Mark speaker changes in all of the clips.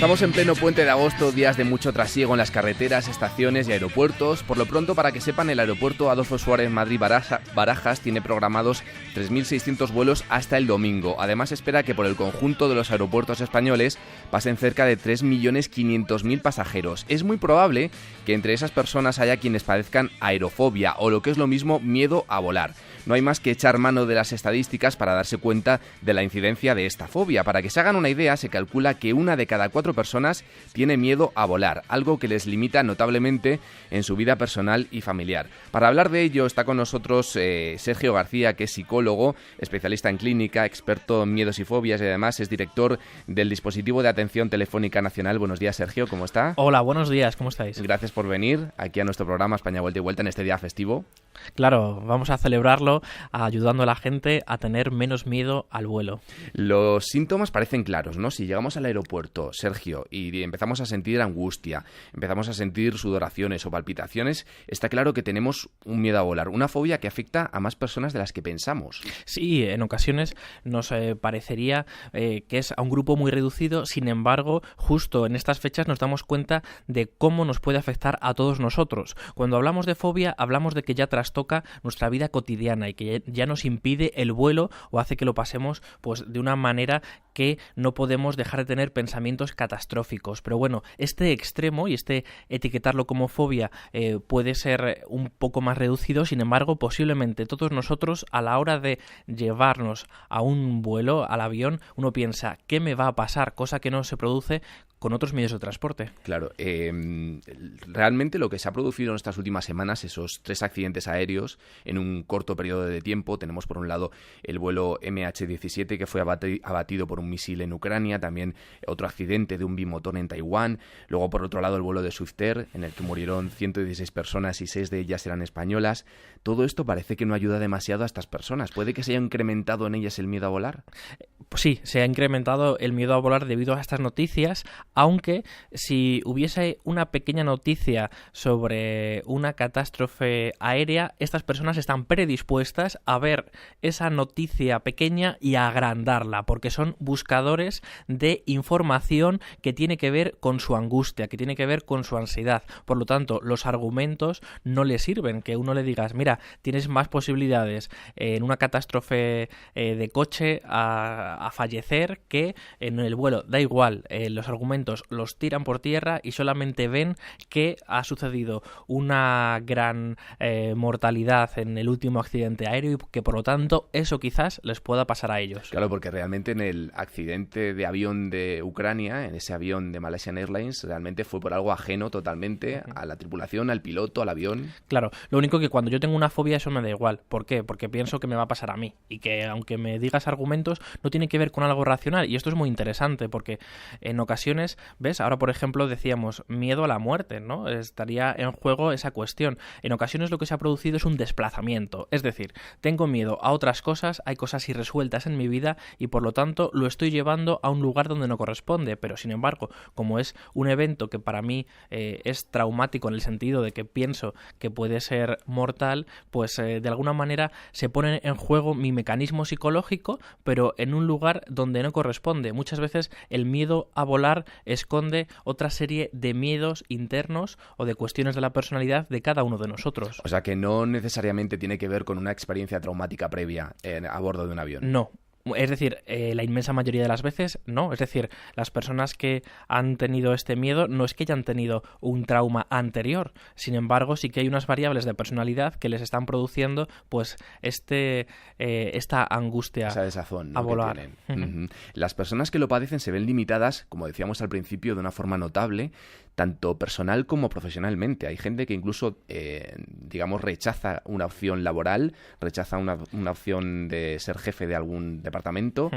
Speaker 1: Estamos en pleno puente de agosto, días de mucho trasiego en las carreteras, estaciones y aeropuertos. Por lo pronto, para que sepan, el aeropuerto Adolfo Suárez Madrid-Barajas tiene programados 3.600 vuelos hasta el domingo. Además, espera que por el conjunto de los aeropuertos españoles pasen cerca de 3.500.000 pasajeros. Es muy probable que entre esas personas haya quienes padezcan aerofobia o, lo que es lo mismo, miedo a volar. No hay más que echar mano de las estadísticas para darse cuenta de la incidencia de esta fobia. Para que se hagan una idea, se calcula que 1 de cada 4 personas tiene miedo a volar, algo que les limita notablemente en su vida personal y familiar. Para hablar de ello está con nosotros Sergio García, que es psicólogo, especialista en clínica, experto en miedos y fobias y además es director del dispositivo de atención telefónica nacional. Buenos días, Sergio, ¿cómo está?
Speaker 2: Hola, buenos días, ¿cómo estáis?
Speaker 1: Gracias por venir aquí a nuestro programa España Vuelta y Vuelta en este día festivo.
Speaker 2: Claro, vamos a celebrarlo ayudando a la gente a tener menos miedo al vuelo.
Speaker 1: Los síntomas parecen claros, ¿no? Si llegamos al aeropuerto, Sergio, y empezamos a sentir angustia, empezamos a sentir sudoraciones o palpitaciones, está claro que tenemos un miedo a volar, una fobia que afecta a más personas de las que pensamos.
Speaker 2: Sí, en ocasiones nos parecería que es a un grupo muy reducido, sin embargo, justo en estas fechas nos damos cuenta de cómo nos puede afectar a todos nosotros. Cuando hablamos de fobia, hablamos de que ya trastoca nuestra vida cotidiana y que ya nos impide el vuelo o hace que lo pasemos pues de una manera que no podemos dejar de tener pensamientos catastróficos. Pero bueno, este extremo y este etiquetarlo como fobia puede ser un poco más reducido, sin embargo, posiblemente todos nosotros a la hora de llevarnos a un vuelo, al avión, uno piensa, ¿qué me va a pasar? Cosa que no se produce con otros medios de transporte.
Speaker 1: Claro, realmente lo que se ha producido en estas últimas semanas, esos 3 accidentes aéreos en un corto periodo de tiempo, tenemos por un lado el vuelo MH17 que fue abatido por un misil en Ucrania, también otro accidente de un bimotor en Taiwán, luego por otro lado el vuelo de Swiftair en el que murieron 116 personas y 6 de ellas eran españolas. Todo esto parece que no ayuda demasiado a estas personas. ¿Puede que se haya incrementado en ellas el miedo a volar?
Speaker 2: Pues sí, se ha incrementado el miedo a volar debido a estas noticias, aunque si hubiese una pequeña noticia sobre una catástrofe aérea, estas personas están predispuestas a ver esa noticia pequeña y a agrandarla, porque son buscadores de información que tiene que ver con su angustia, que tiene que ver con su ansiedad. Por lo tanto, los argumentos no les sirven. Que uno le digas, mira, tienes más posibilidades en una catástrofe de coche a fallecer que en el vuelo. Da igual, los argumentos los tiran por tierra y solamente ven que ha sucedido una gran mortalidad en el último accidente aéreo y que por lo tanto eso quizás les pueda pasar a ellos.
Speaker 1: Claro, porque realmente en el accidente de avión de Ucrania, en ese avión de Malaysian Airlines, realmente fue por algo ajeno totalmente a la tripulación, al piloto, al avión.
Speaker 2: Claro, lo único que cuando yo tengo una fobia eso me da igual. ¿Por qué? Porque pienso que me va a pasar a mí y que aunque me digas argumentos no tiene que ver con algo racional, y esto es muy interesante porque en ocasiones, ¿ves? Ahora por ejemplo decíamos miedo a la muerte, ¿no? Estaría en juego esa cuestión. En ocasiones lo que se ha producido es un desplazamiento, es decir, tengo miedo a otras cosas, hay cosas irresueltas en mi vida y por lo tanto lo estoy llevando a un lugar donde no corresponde, pero sin embargo, como es un evento que para mí es traumático en el sentido de que pienso que puede ser mortal, pues de alguna manera se pone en juego mi mecanismo psicológico, pero en un lugar donde no corresponde. Muchas veces el miedo a volar esconde otra serie de miedos internos o de cuestiones de la personalidad de cada uno de nosotros.
Speaker 1: O sea que no necesariamente tiene que ver con una experiencia traumática previa a bordo de un avión.
Speaker 2: No. Es decir, la inmensa mayoría de las veces no. Es decir, las personas que han tenido este miedo no es que hayan tenido un trauma anterior. Sin embargo, sí que hay unas variables de personalidad que les están produciendo pues esta angustia,
Speaker 1: esa desazón, ¿no?,
Speaker 2: a volar.
Speaker 1: que tienen. Las personas que lo padecen se ven limitadas, como decíamos al principio, de una forma notable, tanto personal como profesionalmente. Hay gente que incluso, rechaza una opción laboral, rechaza una opción de ser jefe de algún departamento,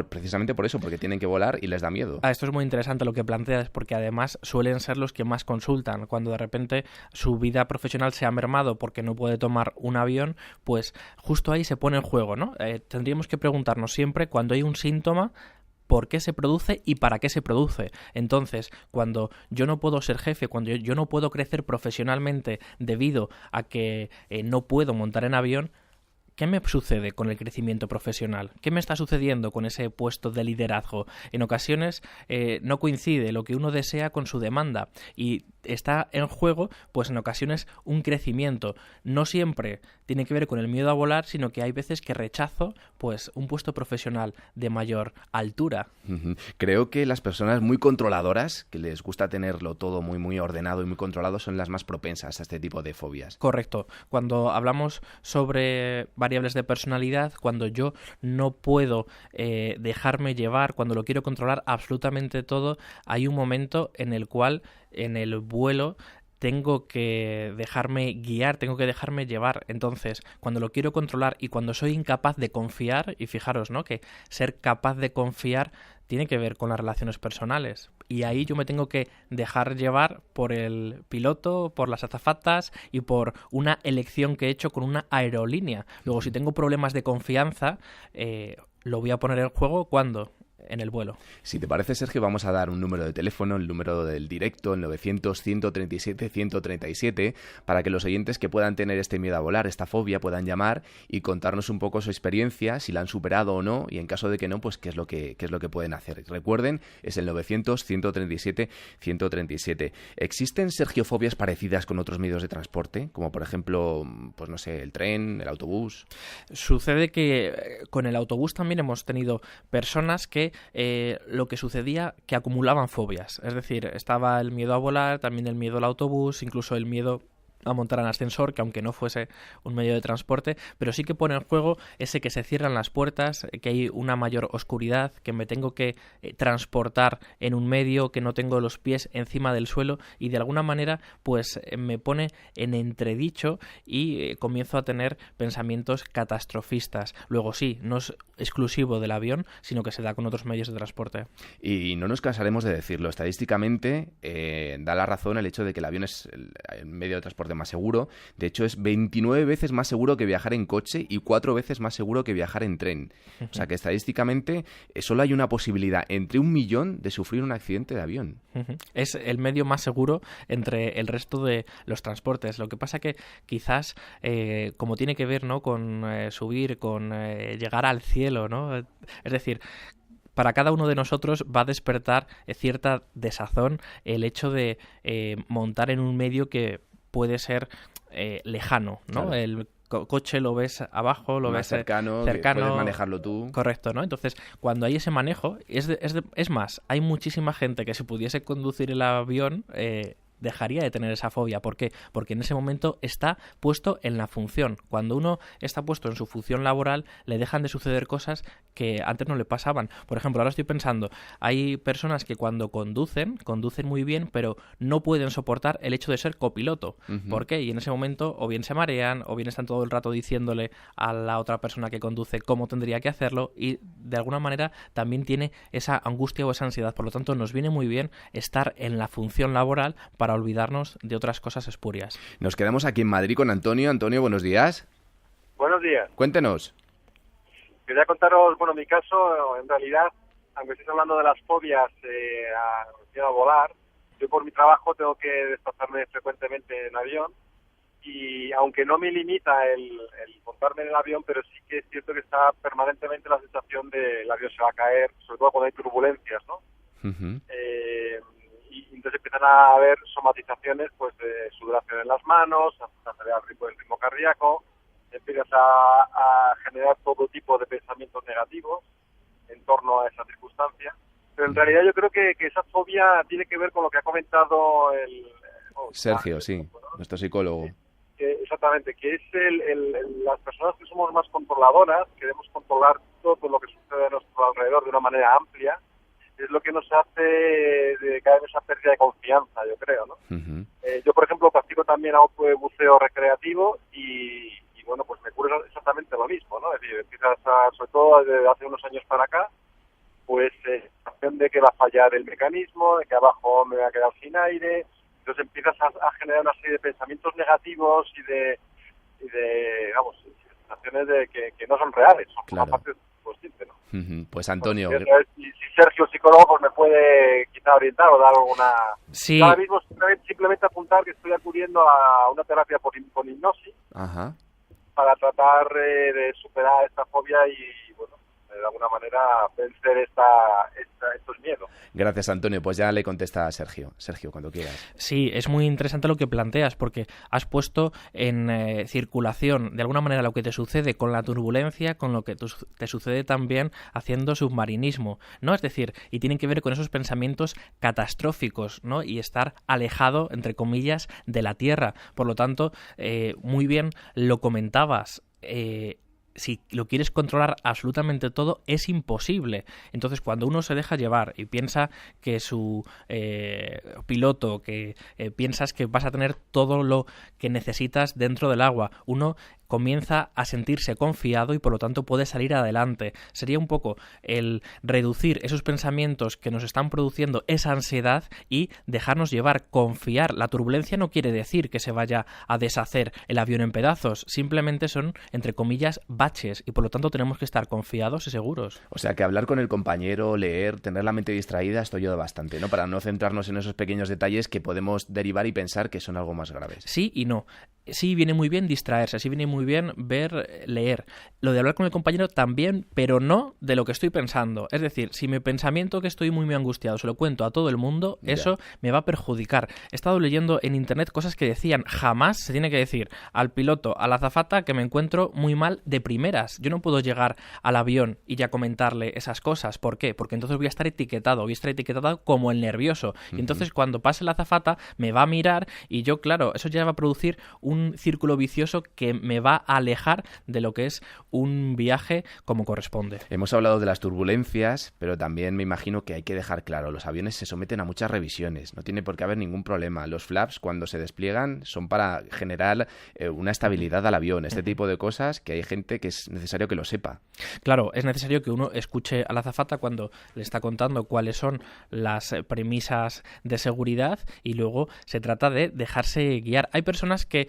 Speaker 1: precisamente por eso, porque tienen que volar y les da miedo.
Speaker 2: Esto es muy interesante lo que planteas, porque además suelen ser los que más consultan. Cuando de repente su vida profesional se ha mermado porque no puede tomar un avión, pues justo ahí se pone en juego, ¿no? Tendríamos que preguntarnos siempre, cuando hay un síntoma, por qué se produce y para qué se produce. Entonces, cuando yo no puedo ser jefe, cuando yo no puedo crecer profesionalmente debido a que no puedo montar en avión, ¿qué me sucede con el crecimiento profesional? ¿Qué me está sucediendo con ese puesto de liderazgo? En ocasiones no coincide lo que uno desea con su demanda y está en juego, pues en ocasiones, un crecimiento. No siempre tiene que ver con el miedo a volar, sino que hay veces que rechazo pues un puesto profesional de mayor altura.
Speaker 1: Creo que las personas muy controladoras, que les gusta tenerlo todo muy, muy ordenado y muy controlado, son las más propensas a este tipo de fobias.
Speaker 2: Correcto. Cuando hablamos sobre variables de personalidad, cuando yo no puedo dejarme llevar, cuando lo quiero controlar absolutamente todo, hay un momento en el cual en el vuelo tengo que dejarme guiar, tengo que dejarme llevar. Entonces, cuando lo quiero controlar y cuando soy incapaz de confiar, y fijaros, ¿no?, que ser capaz de confiar tiene que ver con las relaciones personales. Y ahí yo me tengo que dejar llevar por el piloto, por las azafatas y por una elección que he hecho con una aerolínea. Luego, si tengo problemas de confianza, lo voy a poner en juego ¿cuándo? En el vuelo.
Speaker 1: Si te parece, Sergio, vamos a dar un número de teléfono, el número del directo, el 900-137-137, para que los oyentes que puedan tener este miedo a volar, esta fobia, puedan llamar y contarnos un poco su experiencia, si la han superado o no, y en caso de que no, pues qué es lo que pueden hacer. Recuerden, es el 900-137-137. ¿Existen, Sergio, fobias parecidas con otros medios de transporte? Como, por ejemplo, pues no sé, el tren, el autobús.
Speaker 2: Sucede que con el autobús también hemos tenido personas que lo que sucedía que acumulaban fobias, es decir, estaba el miedo a volar, también el miedo al autobús, incluso el miedo a montar en ascensor, que aunque no fuese un medio de transporte, pero sí que pone en juego ese que se cierran las puertas, que hay una mayor oscuridad, que me tengo que transportar en un medio, que no tengo los pies encima del suelo y de alguna manera pues me pone en entredicho y comienzo a tener pensamientos catastrofistas. Luego sí, no es exclusivo del avión, sino que se da con otros medios de transporte.
Speaker 1: Y no nos cansaremos de decirlo, estadísticamente da la razón el hecho de que el avión es el medio de transporte más seguro. De hecho, es 29 veces más seguro que viajar en coche y 4 veces más seguro que viajar en tren. O sea que estadísticamente solo hay una posibilidad entre 1 millón de sufrir un accidente de avión.
Speaker 2: Es el medio más seguro entre el resto de los transportes. Lo que pasa que quizás, como tiene que ver, ¿no?, con subir, con llegar al cielo, ¿no? Es decir, para cada uno de nosotros va a despertar cierta desazón el hecho de montar en un medio que puede ser lejano, ¿no?
Speaker 1: Claro.
Speaker 2: El coche lo ves abajo, lo
Speaker 1: más
Speaker 2: ves
Speaker 1: cercano, que puedes manejarlo tú.
Speaker 2: Correcto, ¿no? Entonces, cuando hay ese manejo, es más, hay muchísima gente que si pudiese conducir el avión dejaría de tener esa fobia. ¿Por qué? Porque en ese momento está puesto en la función. Cuando uno está puesto en su función laboral, le dejan de suceder cosas que antes no le pasaban. Por ejemplo, ahora estoy pensando, hay personas que cuando conducen muy bien, pero no pueden soportar el hecho de ser copiloto. ¿Por qué? Y en ese momento o bien se marean, o bien están todo el rato diciéndole a la otra persona que conduce cómo tendría que hacerlo, y de alguna manera también tiene esa angustia o esa ansiedad. Por lo tanto, nos viene muy bien estar en la función laboral para olvidarnos de otras cosas espurias.
Speaker 1: Nos quedamos aquí en Madrid con Antonio. Antonio, buenos días.
Speaker 3: Buenos días.
Speaker 1: Cuéntenos.
Speaker 3: Quería contaros, bueno, mi caso, en realidad, aunque estéis hablando de las fobias a volar, yo por mi trabajo tengo que desplazarme frecuentemente en avión y aunque no me limita el montarme en el avión, pero sí que es cierto que está permanentemente la sensación de el avión se va a caer, sobre todo cuando hay turbulencias, ¿no? Y entonces empiezan a haber somatizaciones, pues de sudoración en las manos, a acelerar el ritmo cardíaco, empiezas a generar todo tipo de pensamientos negativos en torno a esa circunstancia. Pero en realidad yo creo que esa fobia tiene que ver con lo que ha comentado
Speaker 1: Sergio, sí,
Speaker 3: ¿no?,
Speaker 1: nuestro psicólogo.
Speaker 3: Exactamente, que es las personas que somos más controladoras, queremos controlar todo lo que sucede a nuestro alrededor de una manera amplia, es lo que nos hace caer en esa pérdida de confianza, yo creo, ¿no? Yo, por ejemplo, practico también buceo recreativo y bueno, pues me ocurre exactamente lo mismo, ¿no? Es decir, empiezas sobre todo desde hace unos años para acá, pues la sensación de que va a fallar el mecanismo, de que abajo me voy a quedar sin aire, entonces empiezas a generar una serie de pensamientos negativos y de digamos, sensaciones de que no son reales, son
Speaker 1: claro.
Speaker 3: parte consciente, ¿no?
Speaker 1: Pues Antonio...
Speaker 3: Si Sergio, psicólogo, pues me puede quizá orientar o dar alguna...
Speaker 2: Sí.
Speaker 3: Ahora mismo simplemente apuntar que estoy acudiendo a una terapia con hipnosis.
Speaker 1: Ajá.
Speaker 3: para tratar de superar esta fobia y, bueno, de alguna manera vencer estos miedos.
Speaker 1: Gracias, Antonio. Pues ya le contesta a Sergio. Sergio, cuando quieras.
Speaker 2: Sí, es muy interesante lo que planteas, porque has puesto en circulación, de alguna manera, lo que te sucede con la turbulencia, con lo que te sucede también haciendo submarinismo, ¿no? Es decir, y tienen que ver con esos pensamientos catastróficos, ¿no? Y estar alejado, entre comillas, de la Tierra. Por lo tanto, muy bien lo comentabas. Si lo quieres controlar absolutamente todo, es imposible. Entonces, cuando uno se deja llevar y piensa que su piloto, que piensas que vas a tener todo lo que necesitas dentro del agua, uno comienza a sentirse confiado y por lo tanto puede salir adelante. Sería un poco el reducir esos pensamientos que nos están produciendo esa ansiedad y dejarnos llevar, confiar. La turbulencia no quiere decir que se vaya a deshacer el avión en pedazos, simplemente son, entre comillas, baches y por lo tanto tenemos que estar confiados y seguros.
Speaker 1: O sea que hablar con el compañero, leer, tener la mente distraída, esto ayuda bastante, ¿no? Para no centrarnos en esos pequeños detalles que podemos derivar y pensar que son algo más graves.
Speaker 2: Sí y no. Sí viene muy bien distraerse, sí viene muy bien ver, leer. Lo de hablar con el compañero también, pero no de lo que estoy pensando. Es decir, si mi pensamiento que estoy muy angustiado se lo cuento a todo el mundo, eso me va a perjudicar. He estado leyendo en internet cosas que decían, jamás se tiene que decir al piloto, a la azafata, que me encuentro muy mal de primeras. Yo no puedo llegar al avión y ya comentarle esas cosas. ¿Por qué? Porque entonces voy a estar etiquetado como el nervioso. Y entonces cuando pase la azafata me va a mirar y yo, claro, eso ya va a producir un círculo vicioso que me va a alejar de lo que es un viaje como corresponde.
Speaker 1: Hemos hablado de las turbulencias, pero también me imagino que hay que dejar claro, los aviones se someten a muchas revisiones, no tiene por qué haber ningún problema. Los flaps, cuando se despliegan, son para generar una estabilidad al avión, este tipo de cosas que hay gente que es necesario que lo sepa.
Speaker 2: Claro, es necesario que uno escuche a la azafata cuando le está contando cuáles son las premisas de seguridad y luego se trata de dejarse guiar. Hay personas que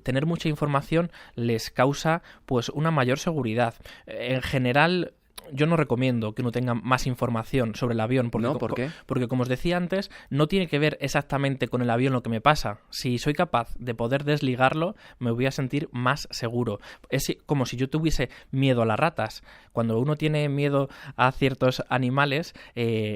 Speaker 2: tener mucha información les causa pues una mayor seguridad. En general, yo no recomiendo que uno tenga más información sobre el avión. Porque,
Speaker 1: ¿No? ¿Por qué?
Speaker 2: Porque, como os decía antes, no tiene que ver exactamente con el avión lo que me pasa. Si soy capaz de poder desligarlo, me voy a sentir más seguro. Es como si yo tuviese miedo a las ratas. Cuando uno tiene miedo a ciertos animales,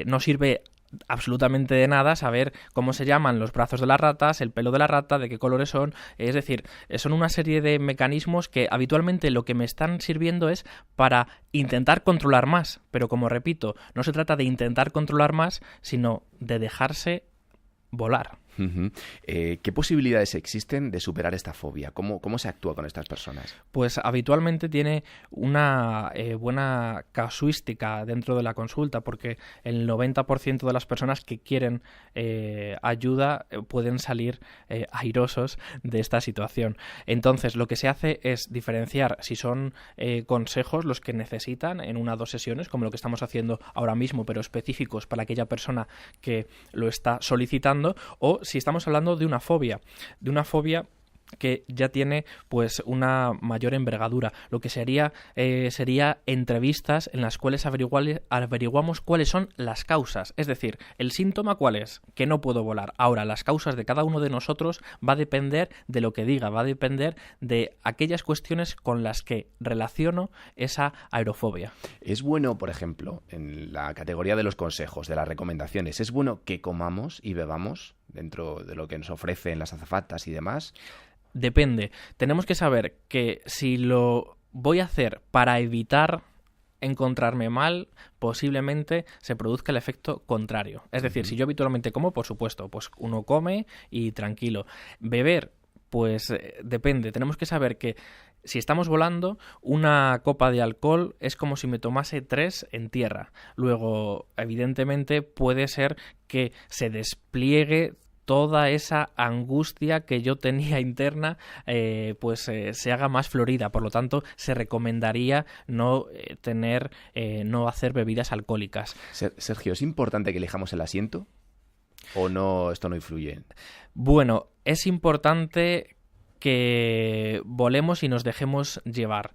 Speaker 2: no sirve absolutamente de nada saber cómo se llaman los brazos de las ratas, el pelo de la rata, de qué colores son. Es decir, son una serie de mecanismos que habitualmente lo que me están sirviendo es para intentar controlar más, pero como repito, no se trata de intentar controlar más, sino de dejarse volar.
Speaker 1: ¿Qué posibilidades existen de superar esta fobia? ¿Cómo se actúa con estas personas?
Speaker 2: Pues habitualmente tiene una buena casuística dentro de la consulta, porque el 90% de las personas que quieren ayuda pueden salir airosos de esta situación. Entonces, lo que se hace es diferenciar si son consejos los que necesitan en 1 o 2 sesiones, como lo que estamos haciendo ahora mismo, pero específicos para aquella persona que lo está solicitando, o si estamos hablando de una fobia que ya tiene pues una mayor envergadura. Lo que sería entrevistas en las cuales averiguamos cuáles son las causas. Es decir, el síntoma ¿cuál es? Que no puedo volar. Ahora, las causas de cada uno de nosotros va a depender de lo que diga, va a depender de aquellas cuestiones con las que relaciono esa aerofobia.
Speaker 1: Es bueno, por ejemplo, en la categoría de los consejos, de las recomendaciones, ¿es bueno que comamos y bebamos dentro de lo que nos ofrecen las azafatas y demás?
Speaker 2: Depende. Tenemos que saber que si lo voy a hacer para evitar encontrarme mal, posiblemente se produzca el efecto contrario. Es decir, si yo habitualmente como, por supuesto, pues uno come y tranquilo. Beber, pues depende. Tenemos que saber que si estamos volando, una copa de alcohol es como si me tomase 3 en tierra. Luego, evidentemente, puede ser que se despliegue toda esa angustia que yo tenía interna se haga más florida. Por lo tanto, se recomendaría no hacer bebidas alcohólicas.
Speaker 1: Sergio, ¿es importante que elijamos el asiento? ¿O no, esto no influye?
Speaker 2: Bueno, es importante que volemos y nos dejemos llevar.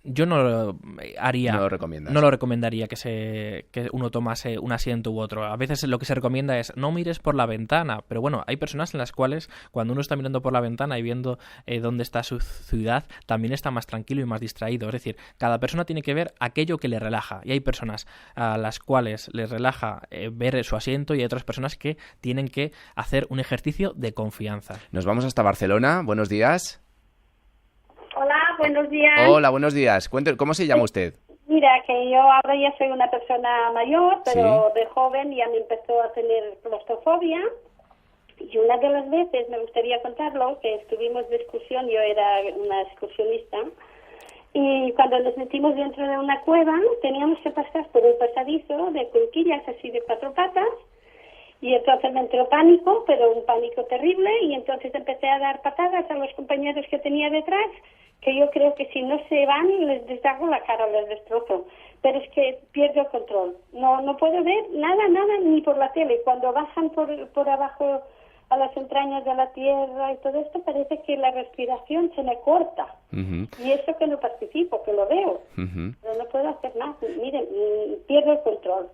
Speaker 2: Yo no lo haría.
Speaker 1: No lo recomiendas.
Speaker 2: No lo recomendaría que uno tomase un asiento u otro. A veces lo que se recomienda es no mires por la ventana. Pero bueno, hay personas en las cuales cuando uno está mirando por la ventana y viendo dónde está su ciudad, también está más tranquilo y más distraído. Es decir, cada persona tiene que ver aquello que le relaja. Y hay personas a las cuales les relaja ver su asiento y hay otras personas que tienen que hacer un ejercicio de confianza.
Speaker 1: Nos vamos hasta Barcelona. Buenos días.
Speaker 4: Hola, buenos días.
Speaker 1: Hola, buenos días. Cuénteme, ¿cómo se llama usted?
Speaker 4: Mira, que yo ahora ya soy una persona mayor, pero
Speaker 1: Sí.
Speaker 4: de joven ya me empezó a tener claustrofobia. Y una de las veces, me gustaría contarlo, que estuvimos de excursión, yo era una excursionista, y cuando nos metimos dentro de una cueva, teníamos que pasar por un pasadizo de cuenquillas así de 4 patas, y entonces me entró pánico, pero un pánico terrible, y entonces empecé a dar patadas a los compañeros que tenía detrás, que yo creo que si no se van les hago la cara, les destrozo. Pero es que pierdo el control. No puedo ver nada, ni por la tele. Cuando bajan por abajo a las entrañas de la tierra y todo esto, parece que la respiración se me corta.
Speaker 1: Uh-huh.
Speaker 4: Y eso que no participo, que lo veo.
Speaker 1: Uh-huh.
Speaker 4: Pero no puedo hacer nada. Miren, pierdo el control.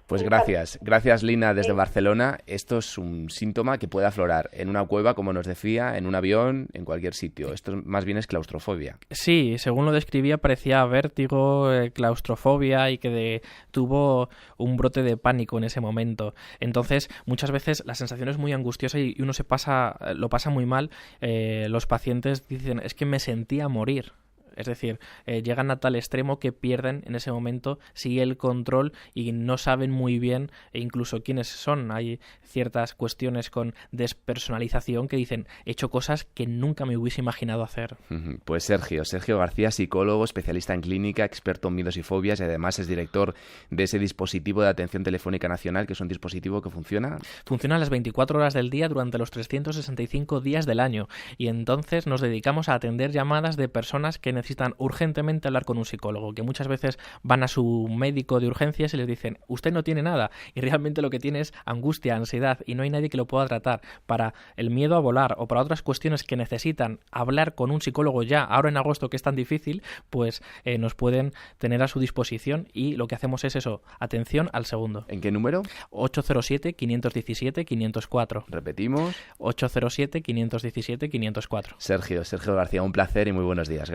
Speaker 1: Pues gracias. Gracias, Lina, desde Barcelona. Esto es un síntoma que puede aflorar en una cueva, como nos decía, en un avión, en cualquier sitio. Esto más bien es claustrofobia.
Speaker 2: Sí, según lo describía parecía vértigo, claustrofobia y que tuvo un brote de pánico en ese momento. Entonces, muchas veces la sensación es muy angustiosa y uno lo pasa muy mal. Los pacientes dicen, es que me sentía morir. Es decir, llegan a tal extremo que pierden en ese momento sí el control y no saben muy bien incluso quiénes son. Hay ciertas cuestiones con despersonalización que dicen, he hecho cosas que nunca me hubiese imaginado hacer.
Speaker 1: Pues Sergio García, psicólogo, especialista en clínica, experto en miedos y fobias y además es director de ese dispositivo de atención telefónica nacional, que es un dispositivo que funciona.
Speaker 2: Funciona las 24 horas del día durante los 365 días del año y entonces nos dedicamos a atender llamadas de personas que necesitan urgentemente hablar con un psicólogo, que muchas veces van a su médico de urgencias y les dicen, usted no tiene nada, y realmente lo que tiene es angustia, ansiedad, y no hay nadie que lo pueda tratar. Para el miedo a volar o para otras cuestiones que necesitan hablar con un psicólogo ya, ahora en agosto que es tan difícil, pues nos pueden tener a su disposición y lo que hacemos es eso, atención al segundo.
Speaker 1: ¿En qué número?
Speaker 2: 807-517-504.
Speaker 1: Repetimos.
Speaker 2: 807-517-504.
Speaker 1: Sergio García, un placer y muy buenos días.